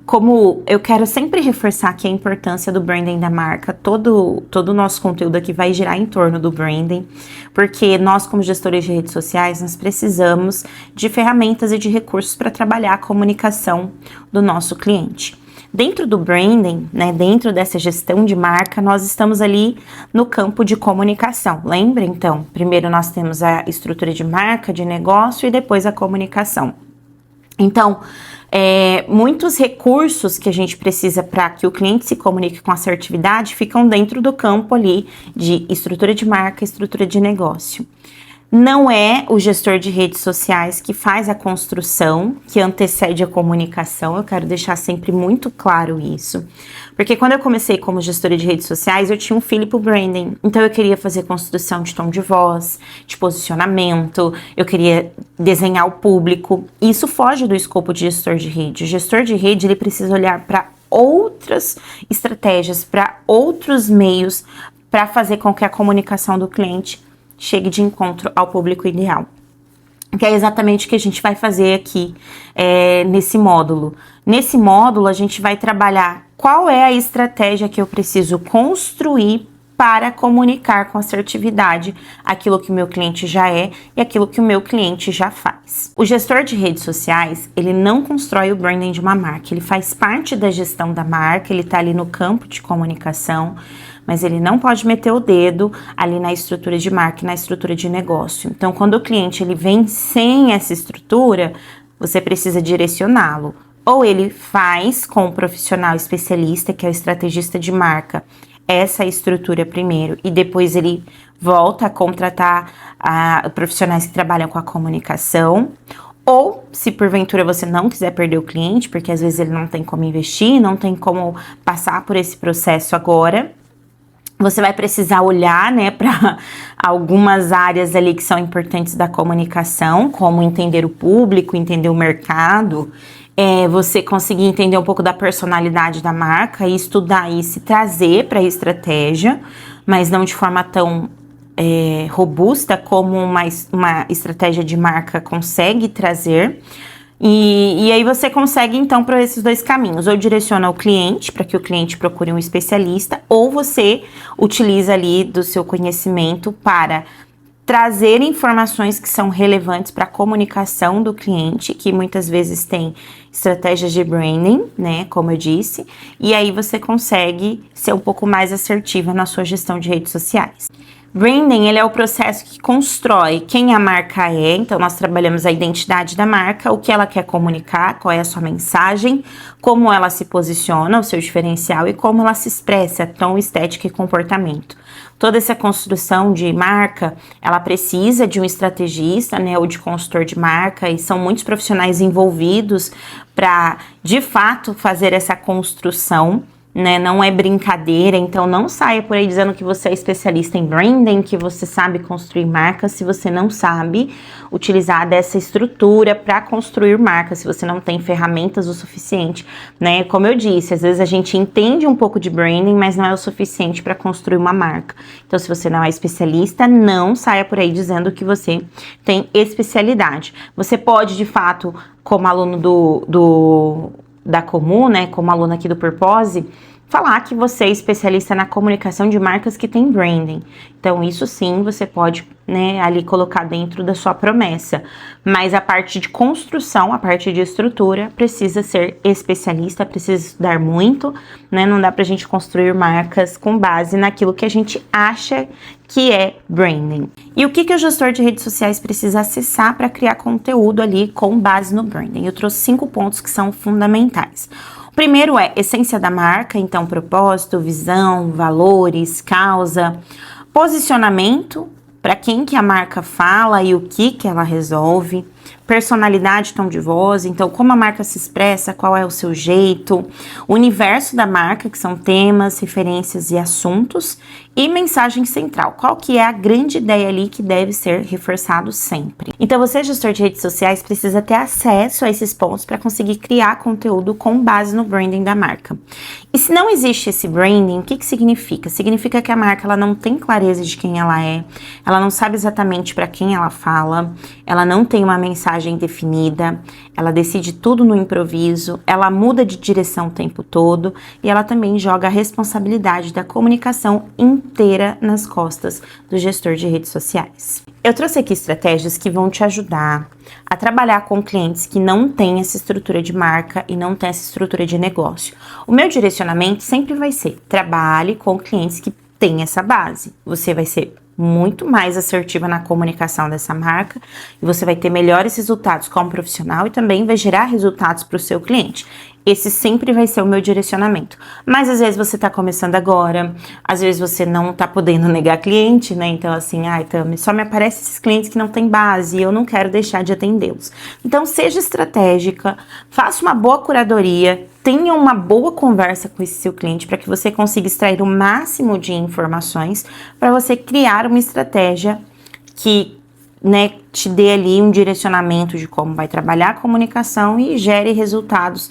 como eu quero sempre reforçar aqui a importância do branding da marca, todo o nosso conteúdo aqui vai girar em torno do branding, porque nós, como gestores de redes sociais, nós precisamos de ferramentas e de recursos para trabalhar a comunicação do nosso cliente. Dentro do branding, né, dentro dessa gestão de marca, nós estamos ali no campo de comunicação. Lembra, então? Primeiro nós temos a estrutura de marca, de negócio e depois a comunicação. Então, muitos recursos que a gente precisa para que o cliente se comunique com assertividade ficam dentro do campo ali de estrutura de marca, estrutura de negócio. Não é o gestor de redes sociais que faz a construção, que antecede a comunicação. Eu quero deixar sempre muito claro isso. Porque quando eu comecei como gestora de redes sociais, eu tinha um feeling pro branding. Então eu queria fazer construção de tom de voz, de posicionamento, eu queria desenhar o público. Isso foge do escopo de gestor de rede. O gestor de rede, ele precisa olhar para outras estratégias, para outros meios, para fazer com que a comunicação do cliente chegue de encontro ao público ideal. Que é exatamente o que a gente vai fazer aqui nesse módulo. Nesse módulo, a gente vai trabalhar qual é a estratégia que eu preciso construir para comunicar com assertividade aquilo que o meu cliente já é e aquilo que o meu cliente já faz. O gestor de redes sociais, ele não constrói o branding de uma marca, ele faz parte da gestão da marca, ele está ali no campo de comunicação, mas ele não pode meter o dedo ali na estrutura de marca e na estrutura de negócio. Então, quando o cliente ele vem sem essa estrutura, você precisa direcioná-lo. Ou ele faz com um profissional especialista, que é o estrategista de marca, essa estrutura primeiro, e depois ele volta a contratar profissionais que trabalham com a comunicação. Ou, se porventura você não quiser perder o cliente, porque às vezes ele não tem como investir, não tem como passar por esse processo agora, você vai precisar olhar, né, para algumas áreas ali que são importantes da comunicação, como entender o público, entender o mercado, você conseguir entender um pouco da personalidade da marca e estudar e se trazer para a estratégia, mas não de forma tão robusta como uma estratégia de marca consegue trazer. E aí você consegue, então, para esses dois caminhos, ou direciona o cliente, para que o cliente procure um especialista, ou você utiliza ali do seu conhecimento para trazer informações que são relevantes para a comunicação do cliente, que muitas vezes tem estratégias de branding, né, como eu disse, e aí você consegue ser um pouco mais assertiva na sua gestão de redes sociais. Branding, ele é o processo que constrói quem a marca é, então nós trabalhamos a identidade da marca, o que ela quer comunicar, qual é a sua mensagem, como ela se posiciona, o seu diferencial e como ela se expressa, tom, estética e comportamento. Toda essa construção de marca, ela precisa de um estrategista, né, ou de consultor de marca, e são muitos profissionais envolvidos para, de fato, fazer essa construção, né, não é brincadeira, então não saia por aí dizendo que você é especialista em branding, que você sabe construir marcas, se você não sabe utilizar dessa estrutura para construir marcas, se você não tem ferramentas o suficiente, né, como eu disse, às vezes a gente entende um pouco de branding, mas não é o suficiente para construir uma marca. Então, se você não é especialista, não saia por aí dizendo que você tem especialidade. Você pode, de fato, como aluno da Comum, né, como aluna aqui do Purpose, falar que você é especialista na comunicação de marcas que tem branding. Então, isso sim, você pode, né, ali colocar dentro da sua promessa. Mas a parte de construção, a parte de estrutura, precisa ser especialista, precisa estudar muito, né? Não dá pra gente construir marcas com base naquilo que a gente acha que é branding. E o que o gestor de redes sociais precisa acessar para criar conteúdo ali com base no branding? Eu trouxe 5 pontos que são fundamentais. O primeiro é essência da marca, então propósito, visão, valores, causa, posicionamento, para quem que a marca fala e o que ela resolve, personalidade, tom de voz, então como a marca se expressa, qual é o seu jeito, o universo da marca, que são temas, referências e assuntos, e mensagem central, qual que é a grande ideia ali que deve ser reforçado sempre. Então você, gestor de redes sociais, precisa ter acesso a esses pontos para conseguir criar conteúdo com base no branding da marca. E se não existe esse branding, o que significa? Significa que a marca ela não tem clareza de quem ela não sabe exatamente para quem ela fala, ela não tem uma mensagem mensagem definida, ela decide tudo no improviso, ela muda de direção o tempo todo e ela também joga a responsabilidade da comunicação inteira nas costas do gestor de redes sociais. Eu trouxe aqui estratégias que vão te ajudar a trabalhar com clientes que não têm essa estrutura de marca e não têm essa estrutura de negócio. O meu direcionamento sempre vai ser: trabalhe com clientes que têm essa base. Você vai ser muito mais assertiva na comunicação dessa marca e você vai ter melhores resultados como profissional e também vai gerar resultados para o seu cliente. Esse sempre vai ser o meu direcionamento. Mas às vezes você tá começando agora, às vezes você não tá podendo negar cliente, né? Então assim, ai, Tami, só me aparecem esses clientes que não têm base e eu não quero deixar de atendê-los. Então seja estratégica, faça uma boa curadoria, tenha uma boa conversa com esse seu cliente para que você consiga extrair o máximo de informações para você criar uma estratégia que, né, te dê ali um direcionamento de como vai trabalhar a comunicação e gere resultados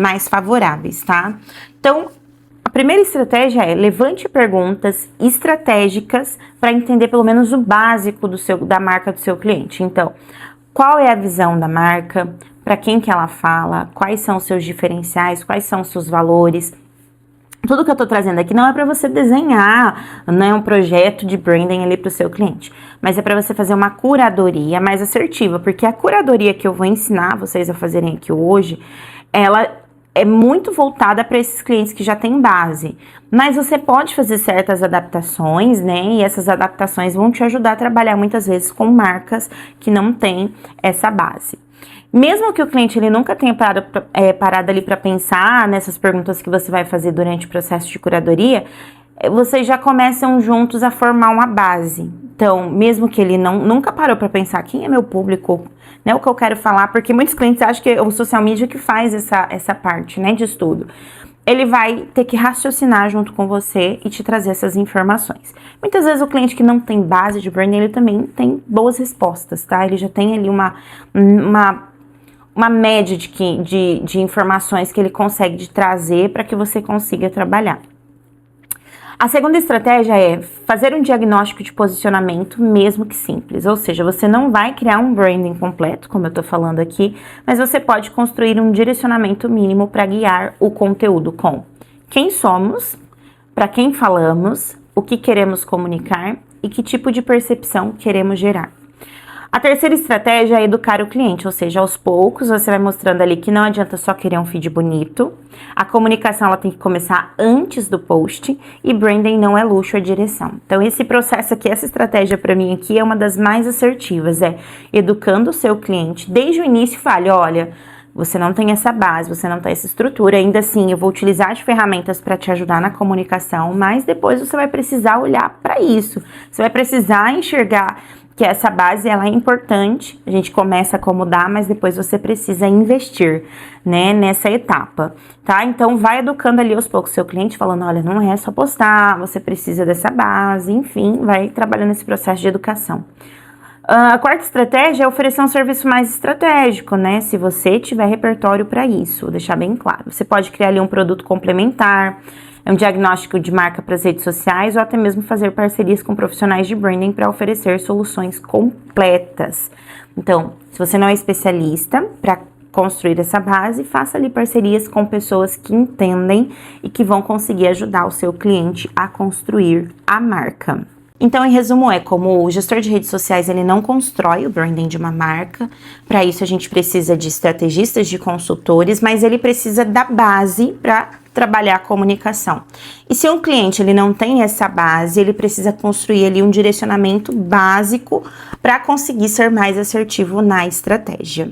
mais favoráveis, tá? Então, a primeira estratégia é: levante perguntas estratégicas para entender pelo menos o básico da marca do seu cliente. Então, qual é a visão da marca? Para quem que ela fala? Quais são os seus diferenciais? Quais são os seus valores? Tudo que eu tô trazendo aqui não é para você desenhar, né, um projeto de branding ali para o seu cliente, mas é para você fazer uma curadoria mais assertiva, porque a curadoria que eu vou ensinar vocês a fazerem aqui hoje, ela é muito voltada para esses clientes que já têm base, mas você pode fazer certas adaptações, né, e essas adaptações vão te ajudar a trabalhar muitas vezes com marcas que não têm essa base. Mesmo que o cliente ele nunca tenha parado ali para pensar nessas perguntas que você vai fazer durante o processo de curadoria, vocês já começam juntos a formar uma base. Então, mesmo que ele nunca parou para pensar quem é meu público, né, o que eu quero falar, porque muitos clientes acham que é o social media que faz essa parte, né, de estudo. Ele vai ter que raciocinar junto com você e te trazer essas informações. Muitas vezes o cliente que não tem base de branding, ele também tem boas respostas, tá? Ele já tem ali uma média de informações que ele consegue trazer para que você consiga trabalhar. A segunda estratégia é fazer um diagnóstico de posicionamento, mesmo que simples. Ou seja, você não vai criar um branding completo, como eu tô falando aqui, mas você pode construir um direcionamento mínimo para guiar o conteúdo com quem somos, para quem falamos, o que queremos comunicar e que tipo de percepção queremos gerar. A terceira estratégia é educar o cliente, ou seja, aos poucos você vai mostrando ali que não adianta só querer um feed bonito, a comunicação ela tem que começar antes do post e branding não é luxo, é direção. Então esse processo aqui, essa estratégia para mim aqui é uma das mais assertivas, é educando o seu cliente desde o início. Fale: olha, você não tem essa base, você não tem essa estrutura, ainda assim eu vou utilizar de ferramentas para te ajudar na comunicação, mas depois você vai precisar olhar para isso, você vai precisar enxergar que essa base ela é importante, a gente começa a acomodar, mas depois você precisa investir, né, nessa etapa, tá? Então vai educando ali aos poucos o seu cliente, falando: olha, não é só postar, você precisa dessa base, enfim, vai trabalhando esse processo de educação. A quarta estratégia é oferecer um serviço mais estratégico, né? Se você tiver repertório para isso, vou deixar bem claro. Você pode criar ali um produto complementar, um diagnóstico de marca para as redes sociais ou até mesmo fazer parcerias com profissionais de branding para oferecer soluções completas. Então, se você não é especialista para construir essa base, faça ali parcerias com pessoas que entendem e que vão conseguir ajudar o seu cliente a construir a marca. Então, em resumo, como o gestor de redes sociais, ele não constrói o branding de uma marca. Para isso, a gente precisa de estrategistas, de consultores, mas ele precisa da base para trabalhar a comunicação. E se um cliente ele não tem essa base, ele precisa construir ali um direcionamento básico para conseguir ser mais assertivo na estratégia.